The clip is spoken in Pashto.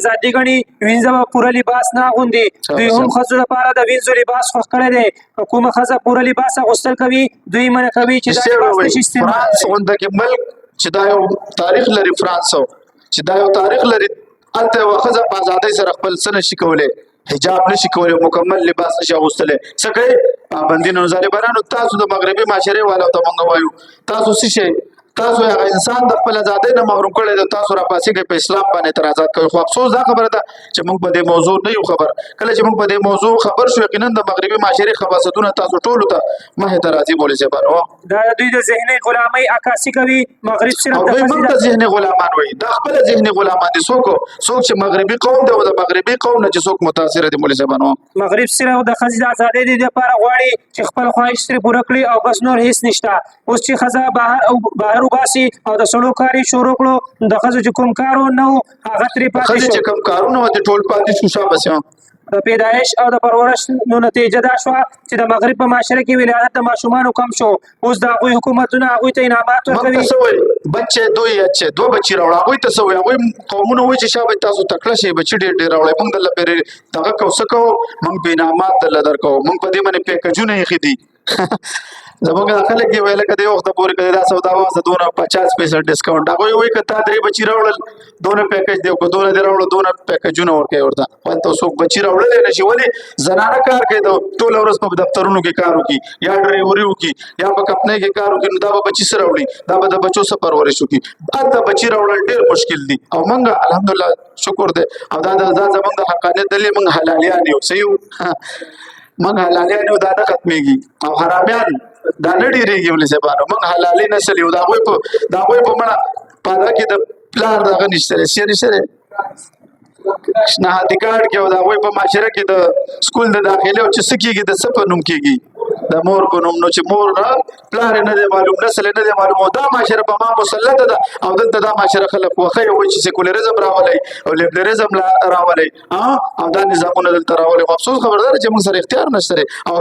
ذاتي غني وینځه پوره لباس نه غوندي دوی هم خزو لپاره د وینځو لباس خوښ کړی دی کومه خزه پوره لباس اغوستل کوي دوی منع کوي چې دا لباس نشي استعمال فرانس غونډه کې ملک چې دا یو تاریخ لري فرانس چې دا یو تاریخ لري الته یوه ښځه په ازادۍ سره خپل څه نشي کولی حجاب نشي کولی مکمل لباس نشي اغوستلی څه کوي پابندي ظالمانو تاسو د مغربي معاشرې والو ته موږ وایو تاسو څه شئ تاسو هغه انسان د خپل ازادۍ نه محروم کړی دی تاسو راپاسېږئ په اسلام باندې اعتراضات کوئ خو افسوس دا خبره ده چې موږ په دې موضوع نه یو خبر کله چې موږ په دې موضوع خبر شو یقینا د مغربي معاشرې خباثتونه تاسو ټولو ته مخې ته راځي مولوي صاحبانو دا دوی د ذهني غلامۍ عکاسي کوي مغرب صرف دوی موږ ته ذهني غلامان وایي دا خپل ذهني غلامان دي څوک چې مغربي قوم دی او د مغربي قوم نه چې څوک متاثر دي مولوي صاحبانو مغرب صرف د ښځې د ازادۍ د لپاره غواړي چې خپل خواهش ترې پوره کړي او بس نور هیڅ نشته اوس چې ښځه بهر وباسي او د سړو کاري شروع کړو د ښځو چې کوم کار نه و هغه ترې پاتې شو ښځې چې کوم کارونه وو ټول پاتې شو شابه د پیدایش او د پرورش نو نتیجه دا شوه چې د مغرب په معاشره کې ولادت د ماشومانو کم شو اوس د هغوی حکومتونه هغوی ته انعامات ورکوي بچې دوه بچي راوړه هغوی ته څه وایي هغوی قومونه وایي چې شابه تاسو تکړه شئ بچي ډېر راوړئ موږ درله پرې دغه کوو څه کوو موږ به انعامات درله درکوو موږ په دې باندې پیکجونه ایښي دي زموږ خلک یې ویل که دې وخته پورې که دا سودا وه دونه 50% ډسکاونټ هغوی وایي که تا 3 بچي راوړل دونه پیکج دی که دونه دې راوړل دونه پیکجونه ورکوي ورته هلته څوک بچي راوړلی نه شي ولې زنانه کار کوي د ټوله ورځ په دفترونو کې کار وکړي یا ډرایوري وکړي یا په کمپنۍ کې کار وکړي نو دا به بچي څه راوړي دا به د بچو څه پرورش وکړي هلته بچي راوړل ډېر مشکل دي او موږ الحمدلله شکر دی او دا زموږ د حقانیت دلیل موږ حلالیان یو څه یو موږ حلالیان یو دا نه ختمېږي او حرامیان دا نه ډېرېږي ولې صاحبانو موږ حلالي نسل یو د هغوی په مړه پاده کې د پلار دغه نشته دی څه نشته دی شناختی کارډ کې او د هغوی په معاشره کې د سکول د داخلې او چې څه کېږي د څه په نوم کېږي د مور په نوم نو چې مور پلار یې نه دی معلوم نسل یې نه دی معلوم او دا معاشره په ما مسلطه ده او دلته دا معاشره خلک خوښوي وایي چې سیکولریزم راولئ او لیبرلیزم راولئ او دا نظامونه دلته راولئ خو افسوس خبردار چې موږ سره اختیار نشته دی او